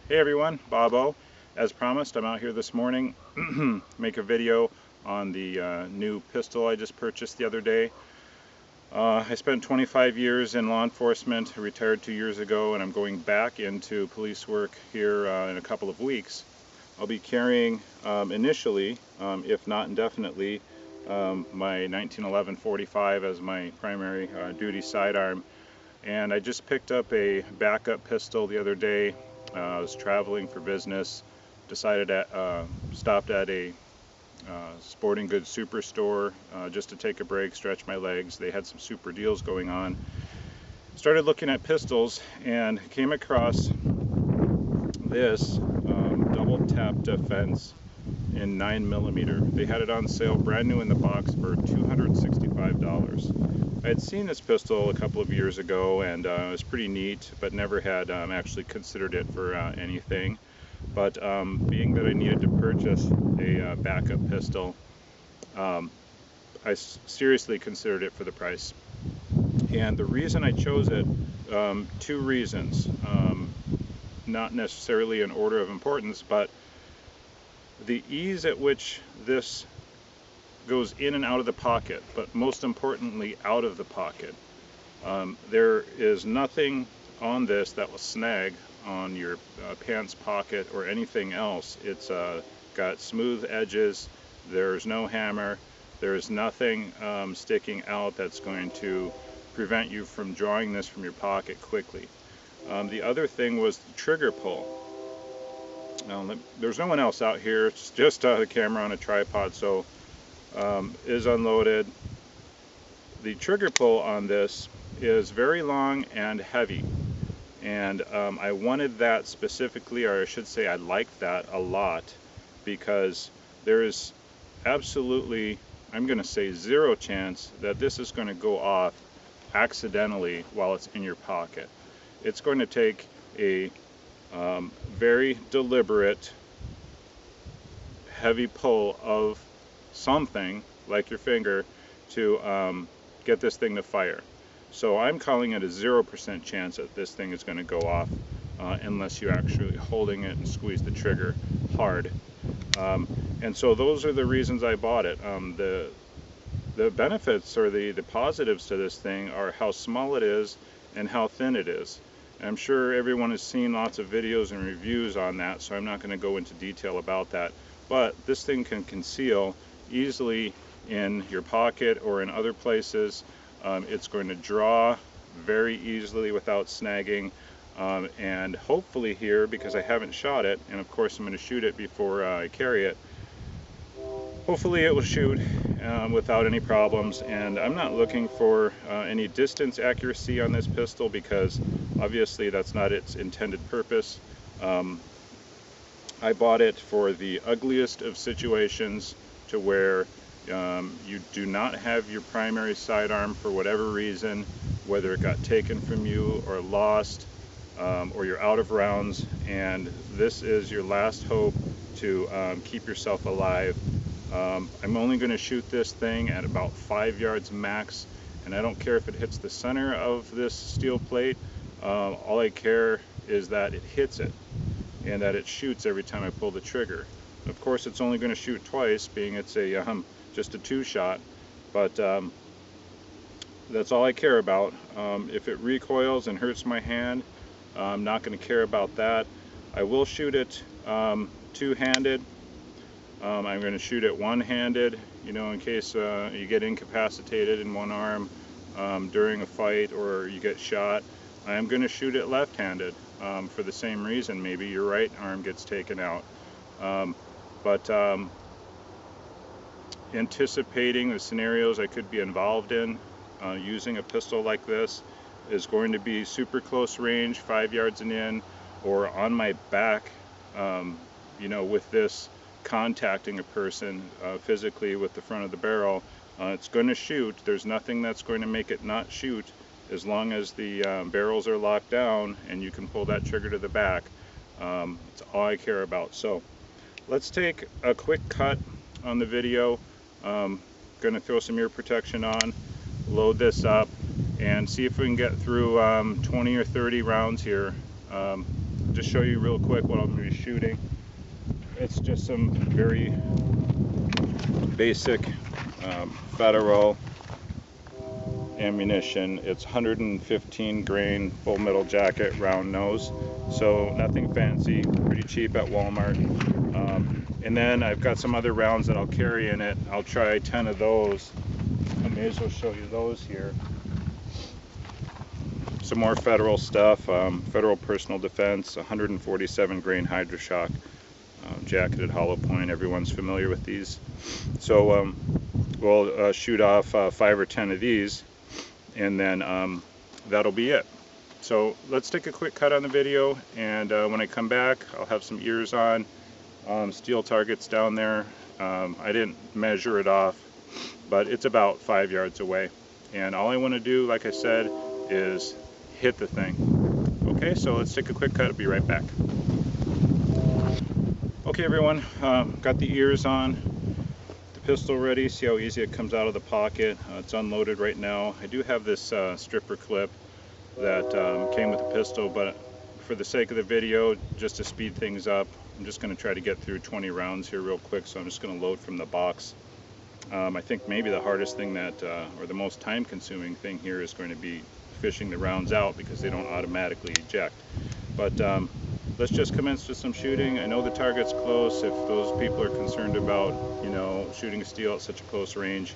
Hey everyone, Bobo. As promised, I'm out here this morning make a video on the new pistol I just purchased the other day. I spent 25 years in law enforcement, retired 2 years ago, and I'm going back into police work here in a couple of weeks. I'll be carrying initially, if not indefinitely, my 1911 45 as my primary duty sidearm. And I just picked up a backup pistol the other day. I was traveling for business, stopped at a sporting goods superstore just to take a break, stretch my legs. They had some super deals going on. Started looking at pistols and came across this DoubleTap Defense in 9mm. They had it on sale brand new in the box for $265. I had seen this pistol a couple of years ago and it was pretty neat, but never had actually considered it for anything. But being that I needed to purchase a backup pistol, I seriously considered it for the price. And the reason I chose it, two reasons, not necessarily in order of importance, but the ease at which this goes in and out of the pocket, but most importantly out of the pocket. There is nothing on this that will snag on your pants pocket or anything else. It's got smooth edges, there's no hammer, there's nothing sticking out that's going to prevent you from drawing this from your pocket quickly. The other thing was the trigger pull. There's no one else out here, it's just the camera on a tripod, so is unloaded. The trigger pull on this is very long and heavy, and I wanted that specifically, or I should say I liked that a lot, because there is absolutely, I'm going to say, zero chance that this is going to go off accidentally while it's in your pocket. It's going to take a very deliberate heavy pull of something like your finger to get this thing to fire. So I'm calling it a 0% chance that this thing is going to go off unless you're actually holding it and squeeze the trigger hard. And so those are the reasons I bought it. The benefits, or the positives to this thing, are how small it is and how thin it is. I'm sure everyone has seen lots of videos and reviews on that, so I'm not going to go into detail about that. But this thing can conceal easily in your pocket or in other places. It's going to draw very easily without snagging, and hopefully here, because I haven't shot it, and of course I'm going to shoot it before I carry it, hopefully it will shoot without any problems. And I'm not looking for any distance accuracy on this pistol, because obviously that's not its intended purpose. I bought it for the ugliest of situations, to where you do not have your primary sidearm for whatever reason, whether it got taken from you or lost, or you're out of rounds, and this is your last hope to keep yourself alive. I'm only going to shoot this thing at about 5 yards max, and I don't care if it hits the center of this steel plate. All I care is that it hits it, and that it shoots every time I pull the trigger. Of course, it's only going to shoot twice, being it's a just a 2-shot, but that's all I care about. If it recoils and hurts my hand, I'm not going to care about that. I will shoot it two-handed. I'm going to shoot it one-handed, you know, in case you get incapacitated in one arm during a fight, or you get shot. I am going to shoot it left-handed for the same reason. Maybe your right arm gets taken out. But anticipating the scenarios I could be involved in using a pistol like this is going to be super close range, 5 yards and in, or on my back, you know, with this contacting a person physically with the front of the barrel. It's going to shoot. There's nothing that's going to make it not shoot, as long as the barrels are locked down and you can pull that trigger to the back. It's all I care about. So let's take a quick cut on the video. Going to throw some ear protection on, load this up, and see if we can get through 20 or 30 rounds here just show you real quick what I'm going to be shooting. It's just some very basic Federal ammunition. It's 115 grain full metal jacket, round nose, so nothing fancy, pretty cheap at Walmart. And then I've got some other rounds that I'll carry in it. I'll try 10 of those. I may as well show you those here. Some more Federal stuff, Federal Personal Defense, 147 grain Hydroshock, jacketed hollow point. Everyone's familiar with these. So we'll shoot off 5 or 10 of these, and then that'll be it. So let's take a quick cut on the video, and when I come back, I'll have some ears on, steel targets down there. I didn't measure it off, but it's about 5 yards away. And all I want to do, like I said, is hit the thing. Okay, so let's take a quick cut. I'll be right back. Okay, everyone, got the ears on, the pistol ready. See how easy it comes out of the pocket. It's unloaded right now. I do have this stripper clip that came with the pistol, but for the sake of the video, just to speed things up, I'm just going to try to get through 20 rounds here real quick, so I'm just going to load from the box. I think maybe the hardest thing that, or the most time-consuming thing here is going to be fishing the rounds out, because they don't automatically eject. But let's just commence with some shooting. I know the target's close. If those people are concerned about, you know, shooting steel at such a close range,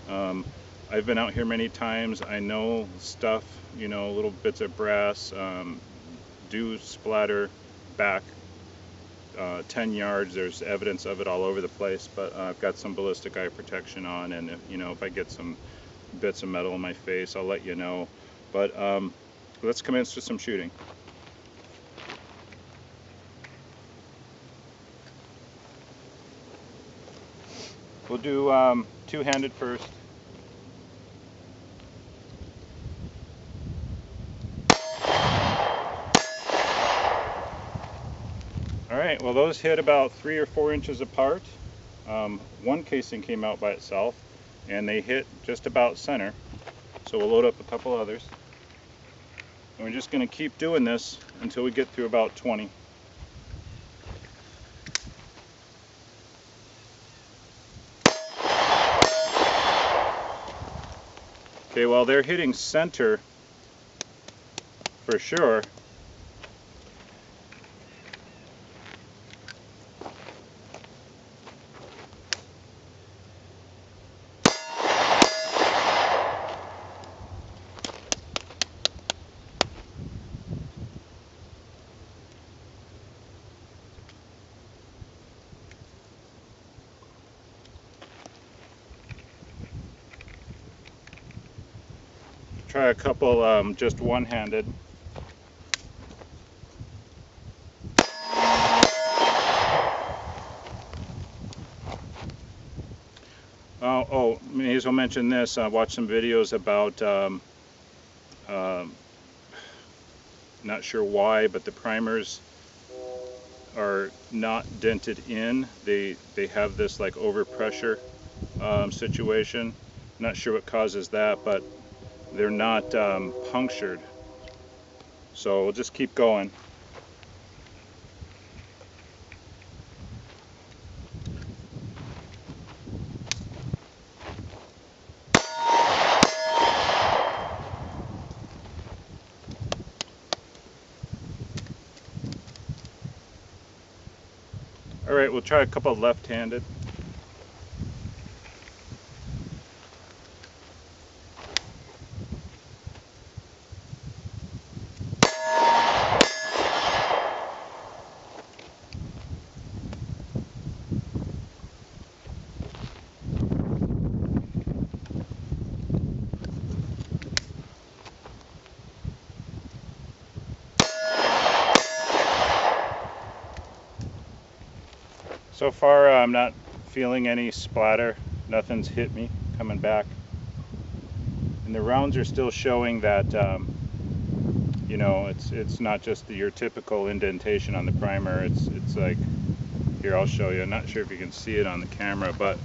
I've been out here many times. I know stuff, you know, little bits of brass do splatter back 10 yards. There's evidence of it all over the place, but I've got some ballistic eye protection on, and if, you know, if I get some bits of metal in my face, I'll let you know. But let's commence with some shooting. We'll do two-handed first. Alright, well, those hit about 3 or 4 inches apart. One casing came out by itself, and they hit just about center. So we'll load up a couple others. And we're just going to keep doing this until we get through about 20. Okay, well, they're hitting center for sure. Try a couple just one-handed. Oh, may as well mention this. I watched some videos about, not sure why, but the primers are not dented in. They have this like overpressure situation. Not sure what causes that, but they're not punctured. So we'll just keep going. All right, we'll try a couple left-handed. So far, I'm not feeling any splatter. Nothing's hit me coming back. And the rounds are still showing that, you know, it's not just your typical indentation on the primer. It's like, here, I'll show you. I'm not sure if you can see it on the camera, but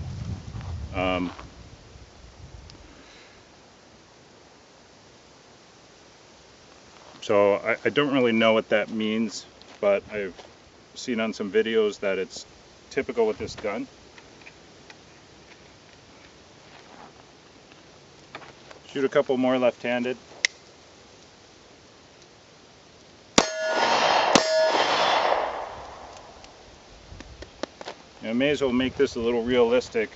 so I don't really know what that means. but I've seen on some videos that it's typical with this gun. Shoot a couple more left-handed. I may as well make this a little realistic.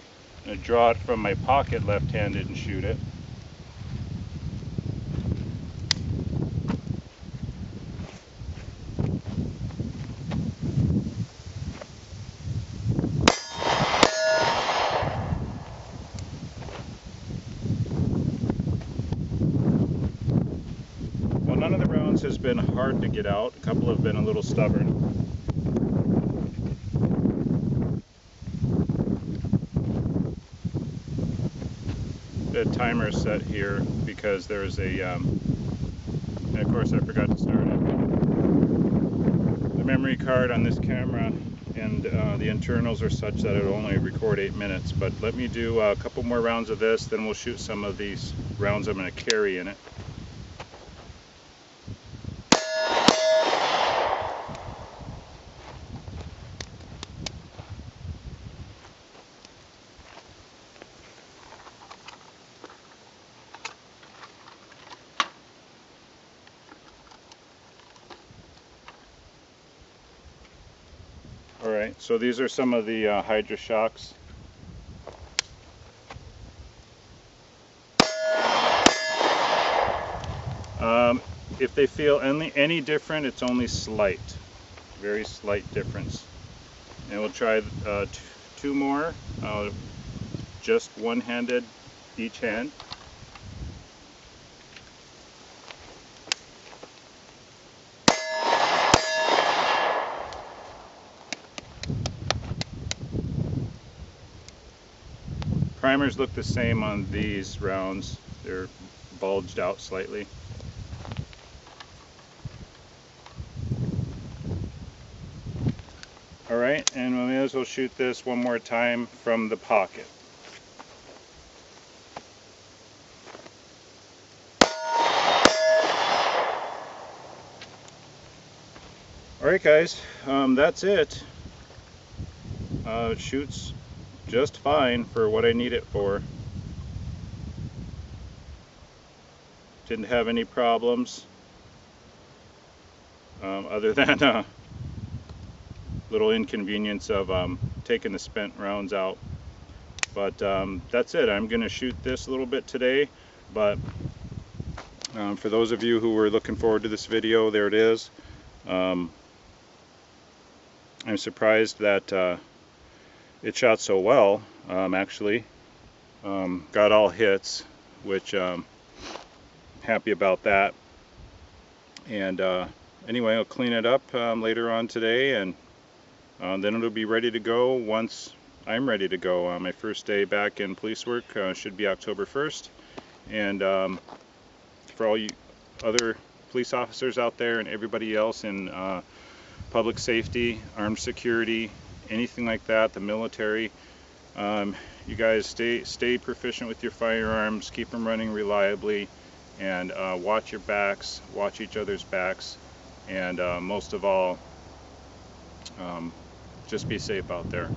I'm going to draw it from my pocket left-handed and shoot it. Well, none of the rounds has been hard to get out. A couple have been a little stubborn. The timer set here because there's a and of course I forgot to start it. The memory card on this camera and the internals are such that it'll only record 8 minutes, but let me do a couple more rounds of this, then we'll shoot some of these rounds I'm going to carry in it. Alright, so these are some of the Hydra shocks. If they feel any different, it's only slight, very slight difference. And we'll try 2 more, just one-handed each hand. Primers look the same on these rounds. They're bulged out slightly. Alright, and we may as well shoot this one more time from the pocket. Alright guys, that's it. It shoots just fine for what I need it for. Didn't have any problems other than a little inconvenience of taking the spent rounds out. But that's it. I'm going to shoot this a little bit today, but for those of you who were looking forward to this video, there it is. I'm surprised that it shot so well, actually. Got all hits, which happy about that. And anyway, I'll clean it up later on today, and then it'll be ready to go once I'm ready to go. My first day back in police work should be October 1st. And for all you other police officers out there and everybody else in public safety, armed security, anything like that, the military, you guys stay proficient with your firearms, keep them running reliably, and watch your backs, watch each other's backs, and most of all, just be safe out there.